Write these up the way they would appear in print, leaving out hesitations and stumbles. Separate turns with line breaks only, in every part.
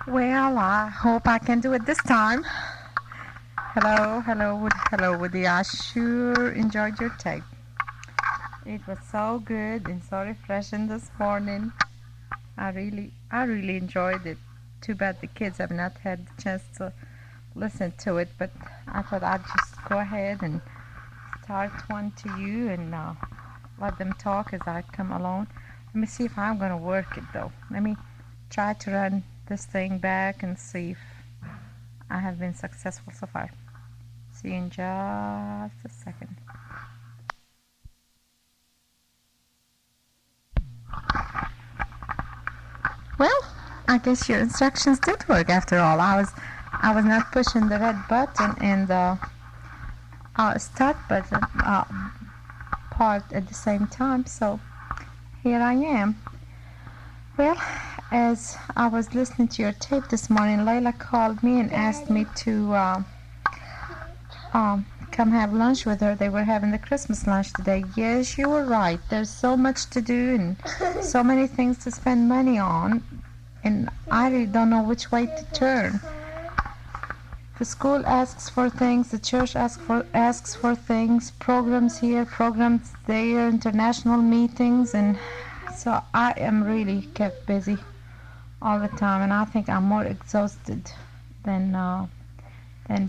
Well, I hope I can do it this time. Hello, Woody. I sure enjoyed your tape. It was so good and so refreshing this morning. I really enjoyed it. Too bad the kids have not had the chance to listen to it, but I thought I'd just go ahead and start one to you and let them talk as I come along. Let me see if I'm going to work it though. Let me try to run this thing back and see if I have been successful so far. See you in just a second. Well, I guess your instructions did work after all. I was not pushing the red button and the start button part at the same time, so here I am. Well, as I was listening to your tape this morning, Layla called me and asked me to come have lunch with her. They were having the Christmas lunch today. Yes, you were right. There's so much to do and so many things to spend money on, and I really don't know which way to turn. The school asks for things, the church asks for things, programs here, programs there, international meetings, and so I am really kept busy all the time, and I think I'm more exhausted than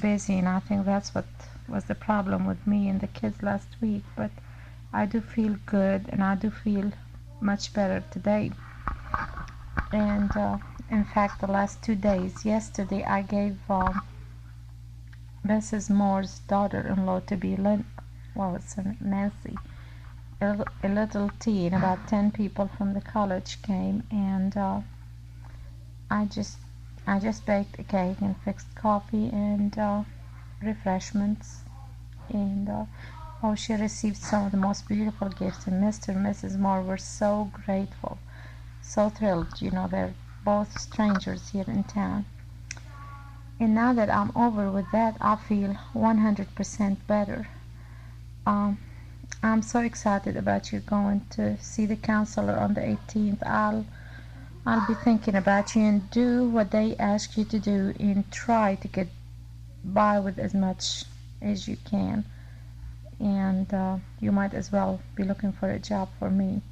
busy, and I think that's what was the problem with me and the kids last week. But I do feel good, and I do feel much better today. And in fact, the last 2 days, yesterday I gave Mrs. Moore's daughter-in-law to be Nancy, a little tea, and about 10 people from the college came, and I just baked a cake and fixed coffee and refreshments, and she received some of the most beautiful gifts, and Mr. and Mrs. Moore were so grateful, so thrilled. They're both strangers here in town. And now that I'm over with that, I feel 100% better. I'm so excited about you going to see the counselor on the 18th. I'll be thinking about you, and do what they ask you to do and try to get by with as much as you can. And you might as well be looking for a job for me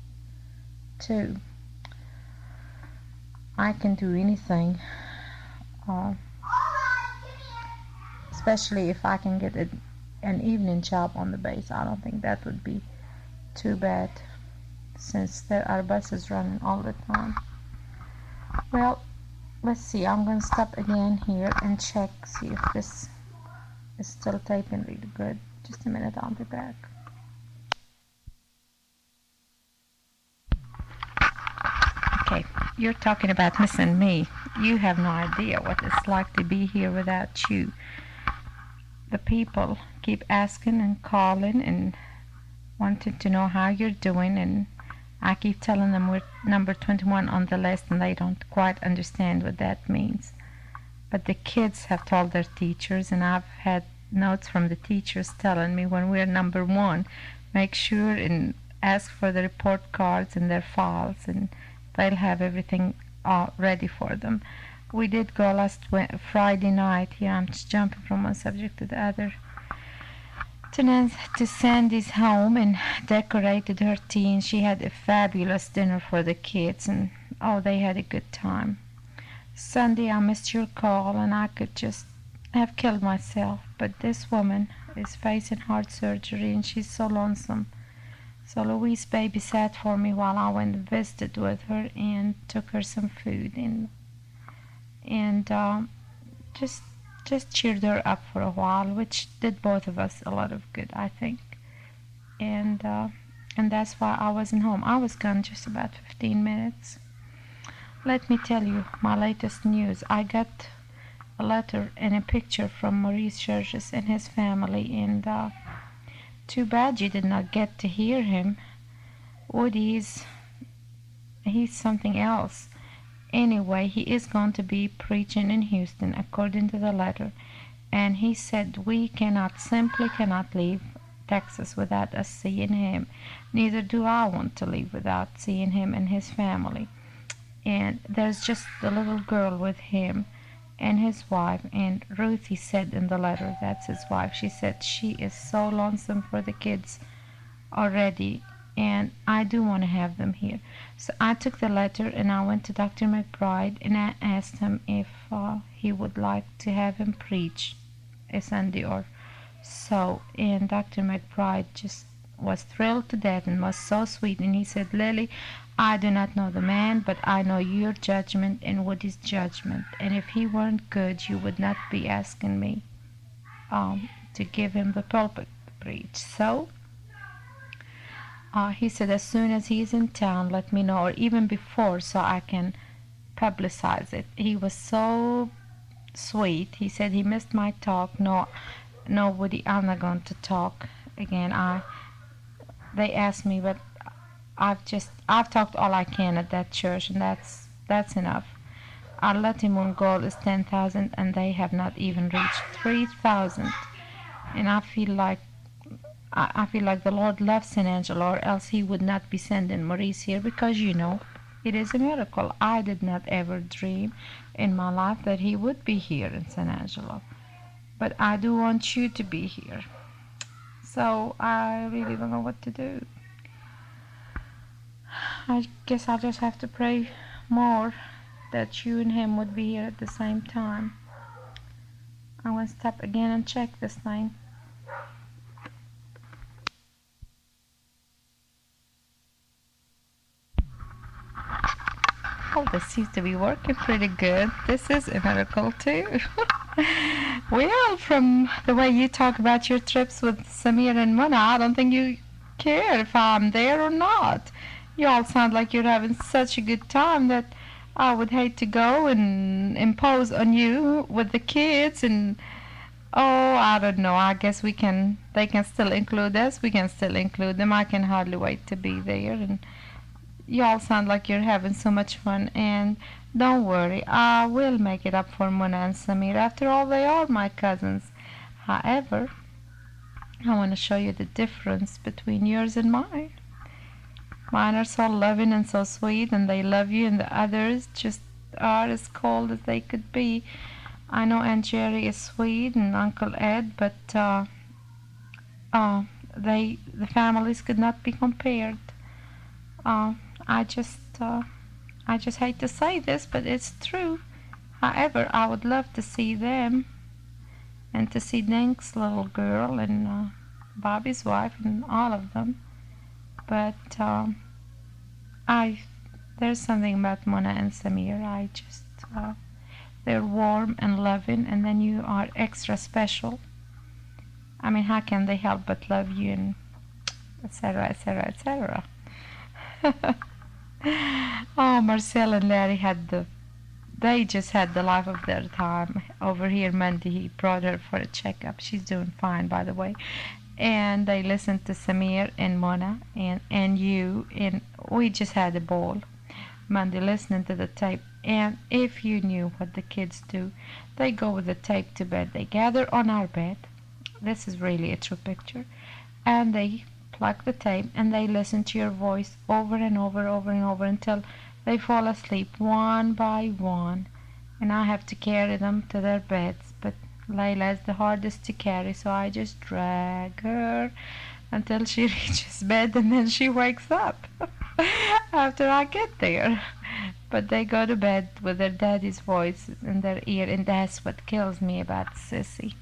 too. I can do anything. Especially if I can get an evening job on the base. I don't think that would be too bad, since there are buses running all the time. Well, let's see. I'm going to stop again here and check, see if this is still taping really good. Just a minute, I'll be back. Okay, you're talking about missing me. You have no idea what it's like to be here without you. The people keep asking and calling and wanting to know how you're doing, and I keep telling them we're number 21 on the list, and they don't quite understand what that means. But the kids have told their teachers, and I've had notes from the teachers telling me when we're number 1, make sure and ask for the report cards and their files, and they'll have everything ready for them. We did go last Friday night. Yeah, I'm just jumping from one subject to the other. To Sandy's home and decorated her tea, and she had a fabulous dinner for the kids, and they had a good time. Sunday I missed your call, and I could just have killed myself, but this woman is facing heart surgery, and she's so lonesome. So Louise babysat for me while I went and visited with her and took her some food, and just cheered her up for a while, which did both of us a lot of good, I think. And that's why I wasn't home. I was gone just about 15 minutes. Let me tell you my latest news. I got a letter and a picture from Maurice Churches and his family, and too bad you did not get to hear him. Woody's he's something else. Anyway, he is going to be preaching in Houston, according to the letter, and he said we simply cannot leave Texas without us seeing him. Neither do I want to leave without seeing him and his family. and there's just the little girl with him and his wife. And Ruthie said in the letter, that's his wife, she said she is so lonesome for the kids already, and I do want to have them here. So I took the letter and I went to Dr. McBride and I asked him if he would like to have him preach a Sunday or so. And Dr. McBride just was thrilled to death and was so sweet. And he said, Lily, I do not know the man, but I know your judgment and Woody's judgment. And if he weren't good, you would not be asking me to give him the pulpit to preach. So he said, as soon as he's in town, let me know, or even before, so I can publicize it. He was so sweet. He said he missed my talk. No, Woody, I'm not going to talk again. They asked me, but I've talked all I can at that church, and that's enough. Our Latimon goal is 10,000, and they have not even reached 3,000. And I feel like the Lord loves San Angelo, or else He would not be sending Maurice here, because it is a miracle. I did not ever dream in my life that he would be here in San Angelo, but I do want you to be here. So I really don't know what to do. I guess I just have to pray more that you and him would be here at the same time. I want to stop again and check this thing. Oh, this seems to be working pretty good. This is a miracle too. Well, from the way you talk about your trips with Samir and Mona, I don't think you care if I'm there or not. You all sound like you're having such a good time that I would hate to go and impose on you with the kids. And I don't know. I guess they can still include us. We can still include them. I can hardly wait to be there. And you all sound like you're having so much fun. And don't worry, I will make it up for Mona and Samir. After all, they are my cousins. However, I want to show you the difference between yours and mine. Mine are so loving and so sweet, and they love you, and the others just are as cold as they could be. I know Aunt Jerry is sweet and Uncle Ed, but the families could not be compared. I just hate to say this, but it's true. However, I would love to see them and to see Dink's little girl and Bobby's wife and all of them. But there's something about Mona and Samir. They're warm and loving, and then you are extra special. I mean, how can they help but love you, and etc., etc., etc. Oh, Marcel and Larry they just had the life of their time. Over here Monday, he brought her for a checkup. She's doing fine, by the way. And they listened to Samir and Mona and you, and we just had a ball Monday listening to the tape. And if you knew what the kids do, they go with the tape to bed. They gather on our bed. This is really a true picture. And they plug the tape and they listen to your voice over and over, over and over until they fall asleep one by one. And I have to carry them to their beds. But Layla is the hardest to carry, so I just drag her until she reaches bed, and then she wakes up after I get there. But they go to bed with their daddy's voice in their ear, and that's what kills me about Sissy.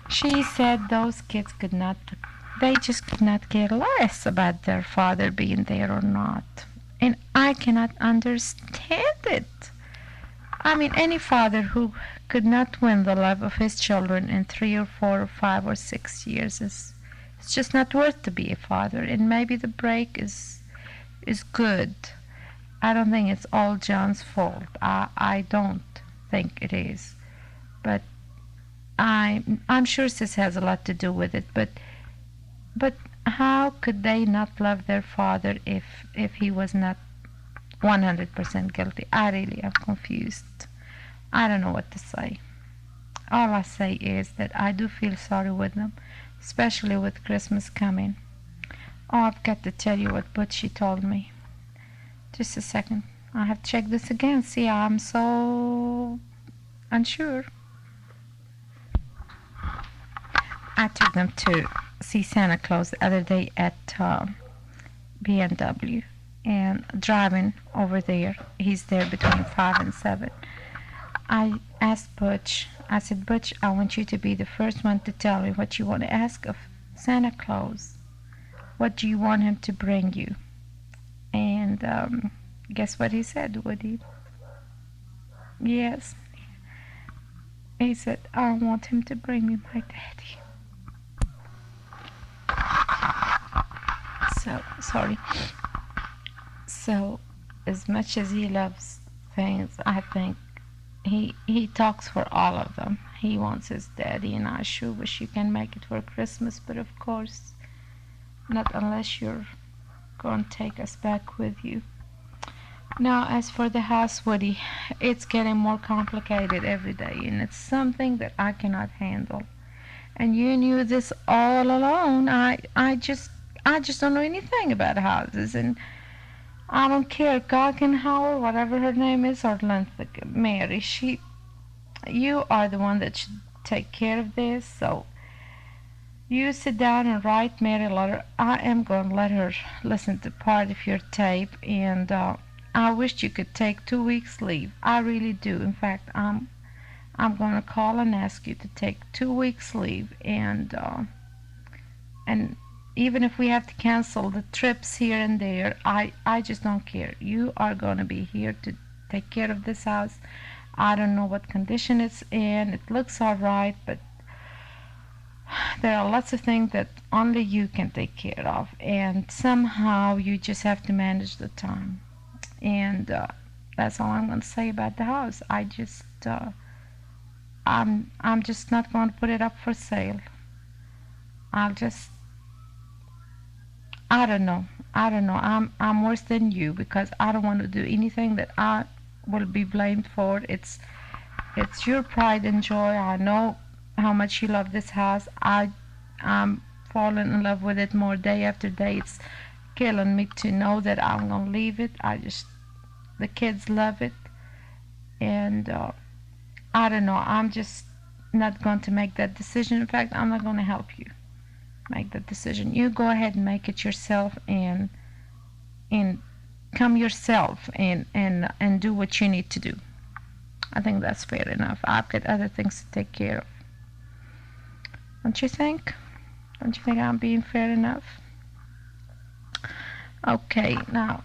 She said those kids they just could not care less about their father being there or not. And I cannot understand it. I mean, any father who could not win the love of his children in 3 or 4 or 5 or 6 years it's just not worth to be a father. And maybe the break is good. I don't think it's all John's fault. I don't think it is. But I'm sure Sis has a lot to do with it. But how could they not love their father if he was not 100% guilty? I really am confused. I don't know what to say. All I say is that I do feel sorry with them, especially with Christmas coming. Oh, I've got to tell you what Butchie told me. Just a second. I have to check this again. See, I'm so unsure. I took them to see Santa Claus the other day at BMW, and driving over there, he's there between 5 and 7. I asked Butch, I said, Butch, I want you to be the first one to tell me what you want to ask of Santa Claus. What do you want him to bring you? And guess what he said, Woody? Yes. He said, I want him to bring me my daddy. So, sorry. So, as much as he loves things, I think he talks for all of them. He wants his daddy, and I sure wish you can make it for Christmas, but of course, not unless you're going to take us back with you. Now, as for the house, Woody, it's getting more complicated every day, and it's something that I cannot handle. And you knew this all along. I just don't know anything about houses, and I don't care. Goggenhauer, whatever her name is, or Mary, you are the one that should take care of this. So you sit down and write Mary a letter. I am going to let her listen to part of your tape, and I wish you could take 2 weeks leave. I really do. In fact, I'm going to call and ask you to take 2 weeks leave, and even if we have to cancel the trips here and there, I just don't care. You are going to be here to take care of this house. I don't know what condition it's in. It looks all right, but there are lots of things that only you can take care of, and somehow you just have to manage the time. And that's all I'm going to say about the house. I'm just not going to put it up for sale. I'll just I don't know. I don't know. I'm worse than you because I don't want to do anything that I will be blamed for. It's your pride and joy. I know how much you love this house. I'm falling in love with it more day after day. It's killing me to know that I'm gonna leave it. The kids love it, and I don't know. I'm just not going to make that decision. In fact, I'm not going to help you make that decision. You go ahead and make it yourself, and come yourself and do what you need to do. I think that's fair enough. I've got other things to take care of. Don't you think? Don't you think I'm being fair enough? Okay, now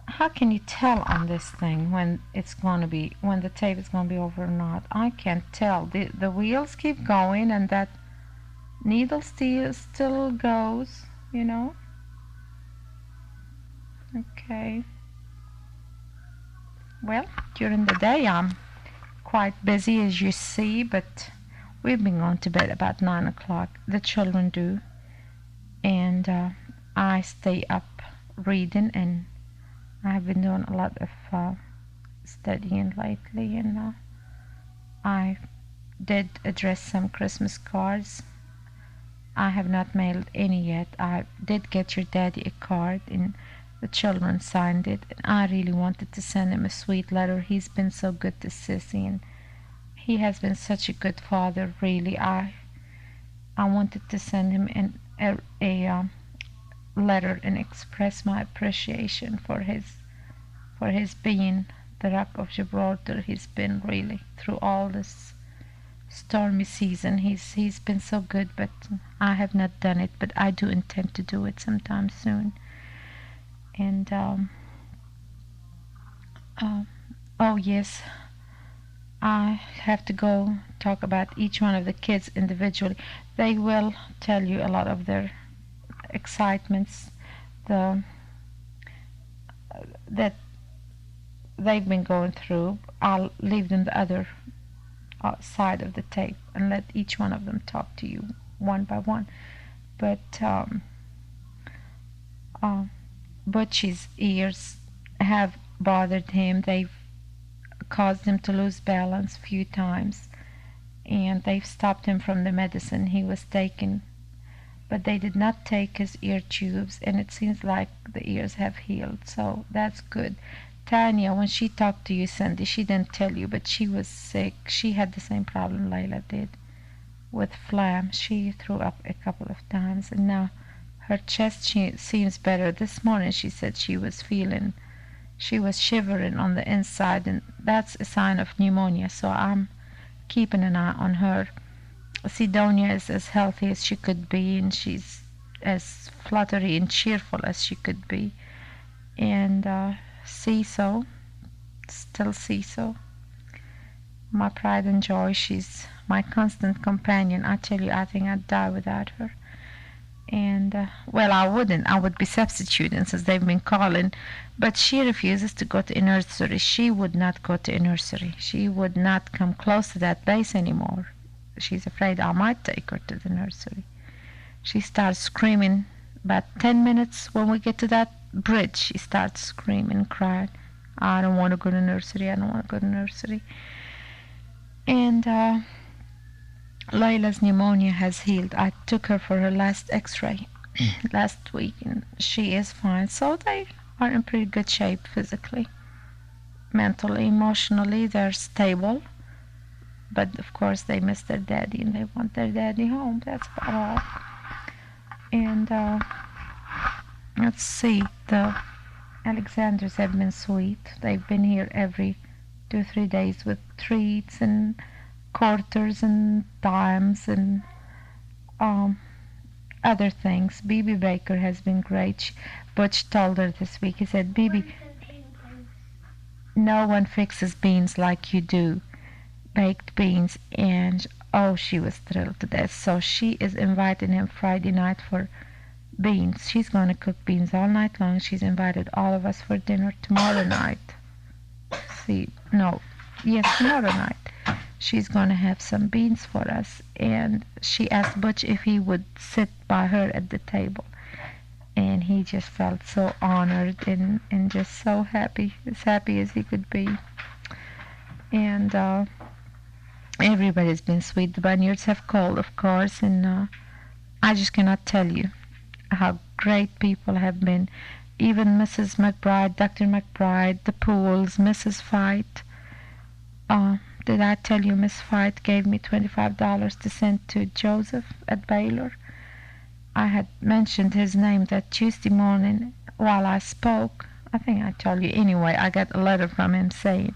how can you tell on this thing when the tape is going to be over or not? I can't tell. The wheels keep going, and that needle still goes, you know. Okay. Well, during the day I'm quite busy, as you see, but we've been going to bed about 9 o'clock. The children do, and I stay up reading, and I've been doing a lot of studying lately, and I did address some Christmas cards. I have not mailed any yet. I did get your daddy a card, and the children signed it. And I really wanted to send him a sweet letter. He's been so good to Sissy, and he has been such a good father. Really, I wanted to send him a letter and express my appreciation for his being the Rock of Gibraltar. He's been really through all this stormy season. He's been so good, but I have not done it. But I do intend to do it sometime soon. And oh yes, I have to go talk about each one of the kids individually. They will tell you a lot of their excitements, that they've been going through. I'll leave them the other side of the tape and let each one of them talk to you one by one. But Butchie's ears have bothered him. They've caused him to lose balance a few times, and they've stopped him from the medicine he was taking but they did not take his ear tubes, and it seems like the ears have healed, so that's good. Tanya, when she talked to you Sunday, she didn't tell you, but she was sick. She had the same problem Layla did with phlegm. She threw up a couple of times, and now her chest seems better. This morning she said she was shivering on the inside, and that's a sign of pneumonia, so I'm keeping an eye on her. Sidonia is as healthy as she could be, and she's as fluttery and cheerful as she could be. And Ciso, still Ciso, my pride and joy. She's my constant companion. I tell you, I think I'd die without her. And well, I wouldn't. I would be substituting since they've been calling. But she refuses to go to a nursery. She would not go to a nursery. She would not come close to that place anymore. She's afraid I might take her to the nursery. She starts screaming. About 10 minutes when we get to that bridge, she starts screaming and crying. I don't want to go to nursery. I don't want to go to nursery. And Layla's pneumonia has healed. I took her for her last x-ray last week, and she is fine. So they are in pretty good shape physically. Mentally, emotionally, they're stable. But of course they miss their daddy and they want their daddy home. That's about all. And let's see, the Alexanders have been sweet. They've been here every 2-3 days with treats and quarters and dimes and other things. Bibi Baker has been great. Butch told her this week, he said, Bibi, no one fixes beans like you do. Baked beans. And oh, she was thrilled to death. So she is inviting him Friday night for beans. She's going to cook beans all night long. She's invited all of us for dinner tomorrow night. Tomorrow night. She's going to have some beans for us. And she asked Butch if he would sit by her at the table. And he just felt so honored and just so happy, as happy as he could be. And everybody's been sweet. The Bunyards have called, of course, and I just cannot tell you how great people have been. Even Mrs. McBride, Dr. McBride, the Pools, Mrs. Fight. Did I tell you Miss Fight gave me $25 to send to Joseph at Baylor? I had mentioned his name that Tuesday morning while I spoke. I think I told you anyway. I got a letter from him saying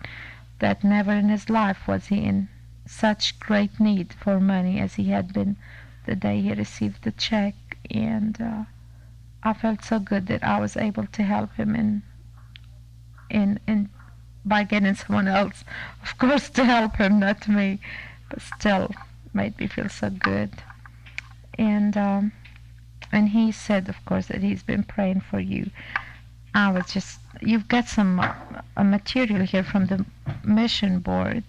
that never in his life was he in such great need for money as he had been the day he received the check. And I felt so good that I was able to help him in by getting someone else, of course, to help him, not me, but still made me feel so good. And he said, of course, that he's been praying for you. You've got some material here from the mission board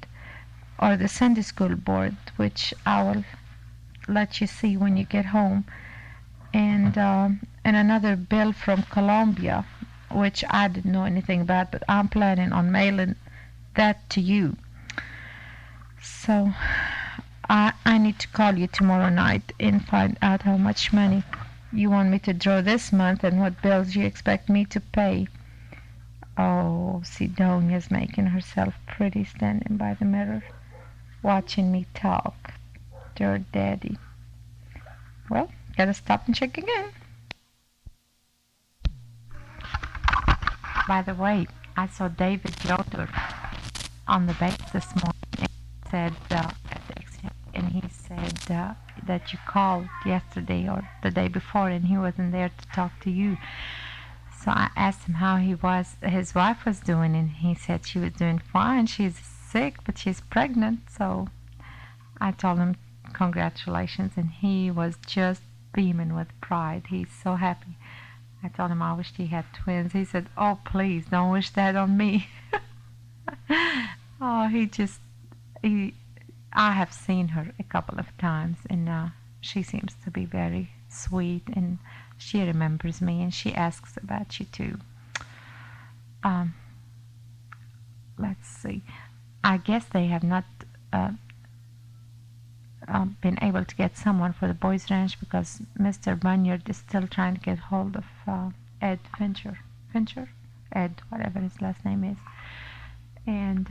or the Sunday school board, which I will let you see when you get home. And another bill from Colombia, which I didn't know anything about, but I'm planning on mailing that to you. So I need to call you tomorrow night and find out how much money you want me to draw this month and what bills you expect me to pay. Oh, Sidonia's making herself pretty standing by the mirror, watching me talk to her daddy. Well, gotta stop and check again. By the way, I saw David Yoder on the base this morning and he said that you called yesterday or the day before and he wasn't there to talk to you. So I asked him how his wife was doing, and he said she was doing fine. She's sick, but she's pregnant. So I told him congratulations, and he was just beaming with pride. He's so happy. I told him I wished he had twins. He said, oh, please, don't wish that on me. Oh, I have seen her a couple of times, and she seems to be very sweet, and she remembers me, and she asks about you too. Let's see. I guess they have not been able to get someone for the boys' ranch because Mr. Bunyard is still trying to get hold of Ed Fincher, Ed, whatever his last name is, and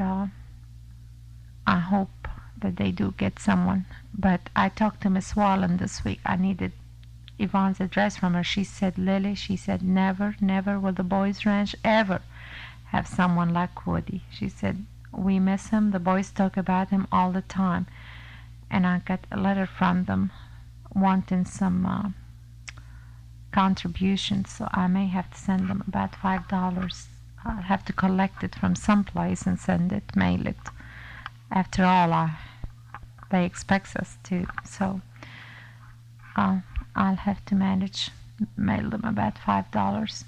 I hope that they do get someone. But I talked to Miss Wallen this week. I needed Yvonne's address from her. She said, Lily, she said, never, never will the boys' ranch ever have someone like Woody. She said, we miss him. The boys talk about him all the time. And I got a letter from them wanting some contributions, so I may have to send them about $5. I'll have to collect it from someplace and send it, mail it. After all, they expect us to, so I'll have to manage mail them about $5,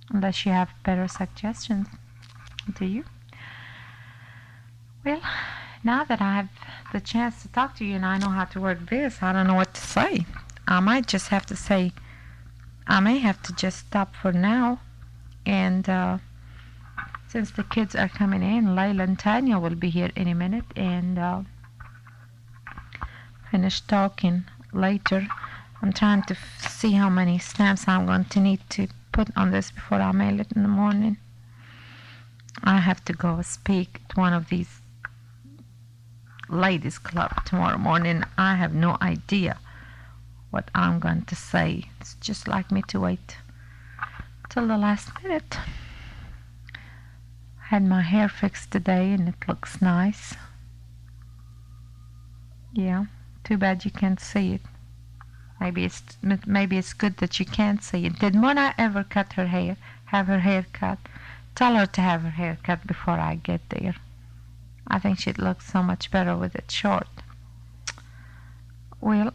unless you have better suggestions. Do you? Well, now that I have the chance to talk to you and I know how to work this, I don't know what to say. I might just have to say, I may have to just stop for now. And since the kids are coming in, Layla and Tanya will be here any minute, and finish talking later. I'm trying to see how many stamps I'm going to need to put on this before I mail it in the morning. I have to go speak at one of these ladies club tomorrow morning. I have no idea what I'm going to say. It's just like me to wait till the last minute. Had my hair fixed today and it looks nice. Yeah, too bad you can't see it. Maybe it's good that you can't see it. Did Mona ever cut her hair? Have her hair cut? Tell her to have her hair cut before I get there. I think she'd look so much better with it short. Well,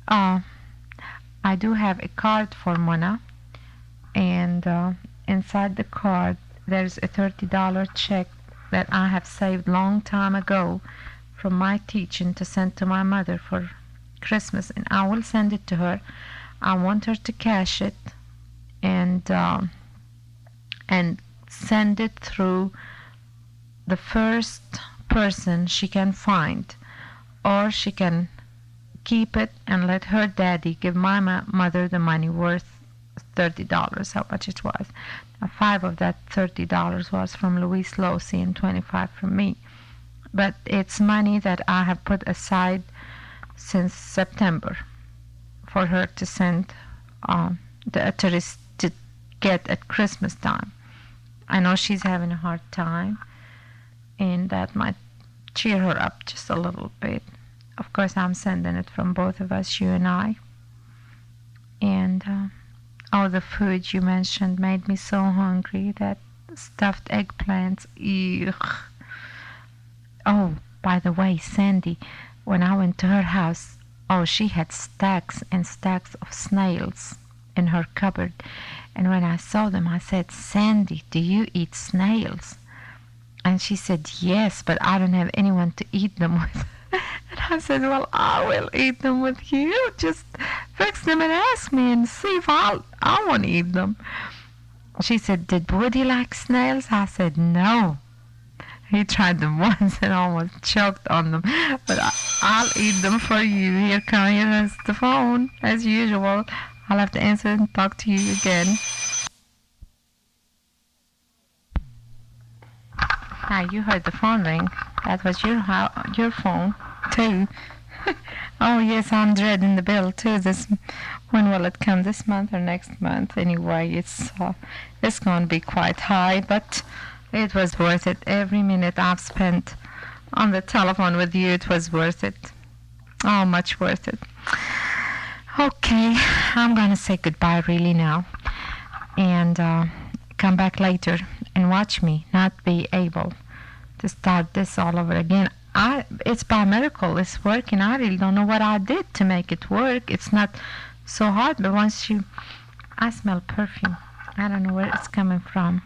I do have a card for Mona, and inside the card there's a $30 check that I have saved long time ago from my teaching to send to my mother for Christmas, and I will send it to her. I want her to cash it and send it through the first person she can find, or she can keep it and let her daddy give my mother the money worth $30, how much it was. Now, $5 of that $30 was from Louise Losey and $25 from me. But it's money that I have put aside since September for her to send to get at Christmas time. I know she's having a hard time, and that might cheer her up just a little bit. Of course, I'm sending it from both of us, you and I. And the food you mentioned made me so hungry. That stuffed eggplants. Ugh. Oh, by the way, Sandy, when I went to her house, she had stacks and stacks of snails in her cupboard. And when I saw them, I said, Sandy, do you eat snails? And she said, yes, but I don't have anyone to eat them with. And I said, well, I will eat them with you. Just fix them and ask me and see if I want to eat them. She said, did Woody like snails? I said, no. He tried them once and almost choked on them. But I'll eat them for you. Here is the phone, as usual. I'll have to answer and talk to you again. Now, you heard the phone ring. That was your phone, too. Oh, yes, I'm dreading the bill, too. When will it come, this month or next month? Anyway, it's going to be quite high, but it was worth it. Every minute I've spent on the telephone with you, it was worth it. Oh, much worth it. Okay, I'm going to say goodbye really now, and come back later and watch me not be able to start this all over again. It's by miracle it's working. I really don't know what I did to make it work. It's not so hard, but I smell perfume. I don't know where it's coming from.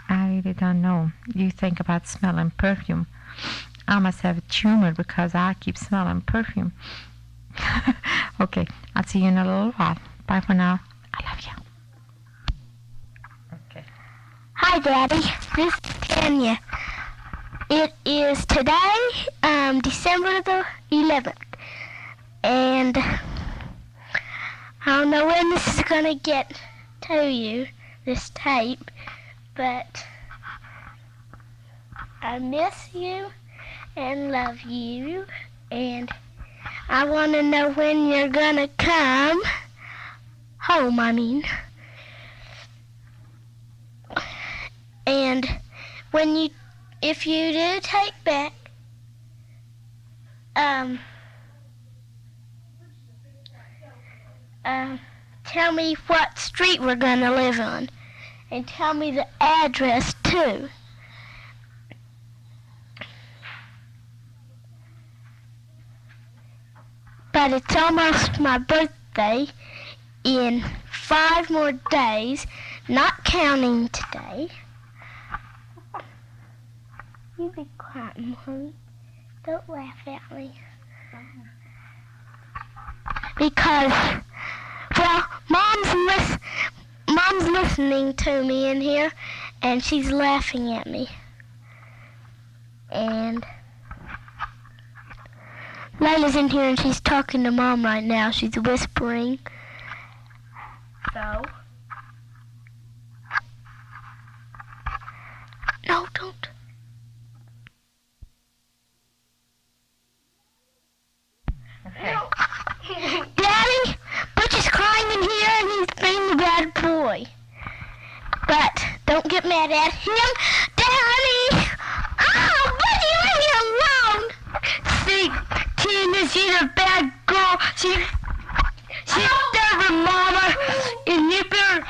I really don't know. You think about smelling perfume. I must have a tumor because I keep smelling perfume. Okay, I'll see you in a little while. Bye for now. I love you. Okay.
Hi, Daddy. This is Tanya. It is today, December the 11th. And I don't know when this is going to get to you, this tape, but I miss you and love you, and I want to know when you're going to come home, I mean. And if you do take back, tell me what street we're going to live on, and tell me the address too. But it's almost my birthday in 5 more days, not counting today. You be quiet, Mom. Don't laugh at me. Because, well, Mom's listening to me in here, and she's laughing at me. And Lila's in here, and she's talking to Mom right now. She's whispering. So, no, don't.
Okay.
Daddy, Butch is crying in here and he's being a bad boy. But don't get mad at him. Daddy! Oh, Butchie, leave me alone! See, Tina, she's a bad girl. She's stubborn, Mama. And you better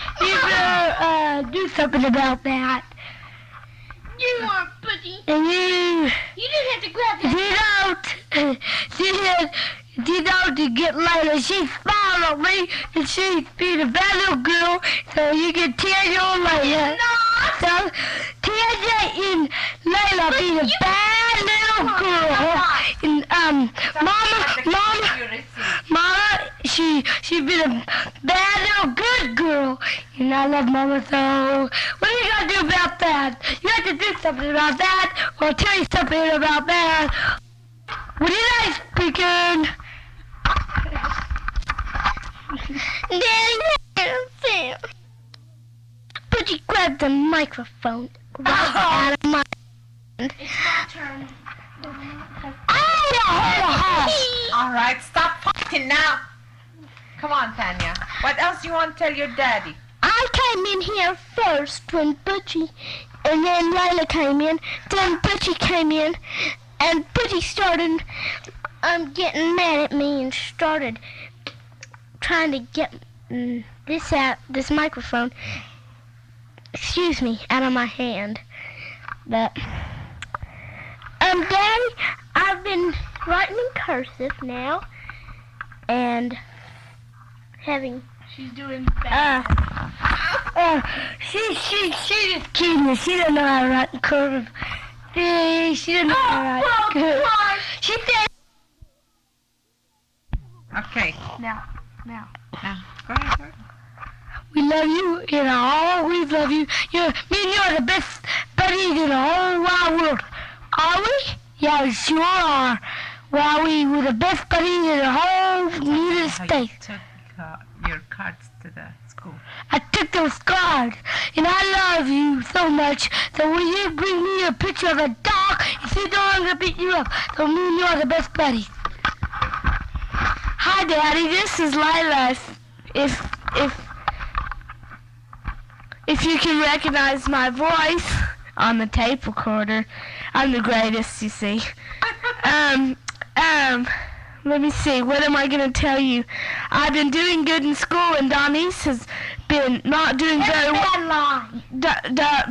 do something about that. You are, Butchie. And you didn't have to grab that. You don't to get Layla. She smiled on me and she's being a bad little girl, so you can tell your Layla. So Tanya and Layla being a bad little girl. And Mama, she been a bad little good girl. And I love Mama, so what are you gonna do about that? You have to do something about that, or I'll tell you something about that. What did I speak in? Daddy, but you grabbed the microphone right out of my hand. It's my turn.
All right, stop fighting now. Come on, Tanya. What else do you want to tell your daddy?
I came in here first when Butchie, and then Layla came in, then Butchie came in, and Butchie started getting mad at me and started trying to get this microphone, excuse me, out of my hand. But, Daddy, I've been writing in cursive now, and having...
She's doing bad.
She's just kidding me. She don't know how to write in cursive. She don't know how to write in cursive. She said...
Okay.
Now.
Go ahead.
We love you, and I always love you. Me and you are the best buddies in the whole wide world. Are we? Yeah, we sure are. Well, we're the best buddies in the whole United States.
You took your cards to the school.
I took those cards, and I love you so much. So will you bring me a picture of a dog? You see, I'm gonna beat you up. So me and you are the best buddies. Hi, Daddy. This is Lila. If you can recognize my voice on the tape recorder, I'm the greatest, you see. Let me see, what am I going to tell you? I've been doing good in school, and Donnice has been not doing very well.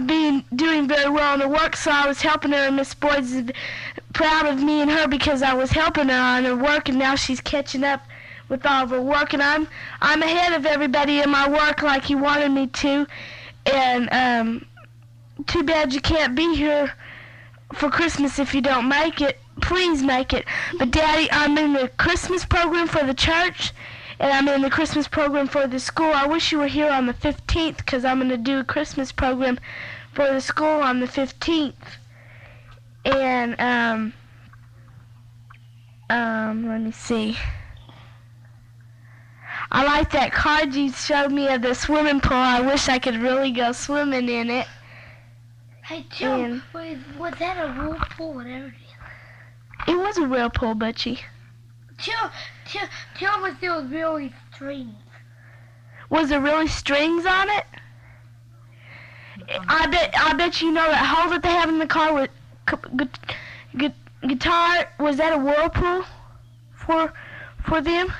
Been doing very well in the work, so I was helping her, and Miss Boyd's proud of me and her because I was helping her on her work, and now she's catching up with all of her work, and I'm ahead of everybody in my work like he wanted me to. And too bad you can't be here for Christmas if you don't make it. Please make it. But Daddy, I'm in the Christmas program for the church, and I'm in the Christmas program for the school. I wish you were here on the 15th because I'm going to do a Christmas program for the school on the 15th. And Let me see. I like that card you showed me of the swimming pool. I wish I could really go swimming in it.
Hey, Joe, was that a whirlpool, whatever it is?
It was a real pool, Butchie.
Tell me if there was really strings.
Was there really strings on it? I bet you know that hole that they have in the car with guitar. Was that a whirlpool for them?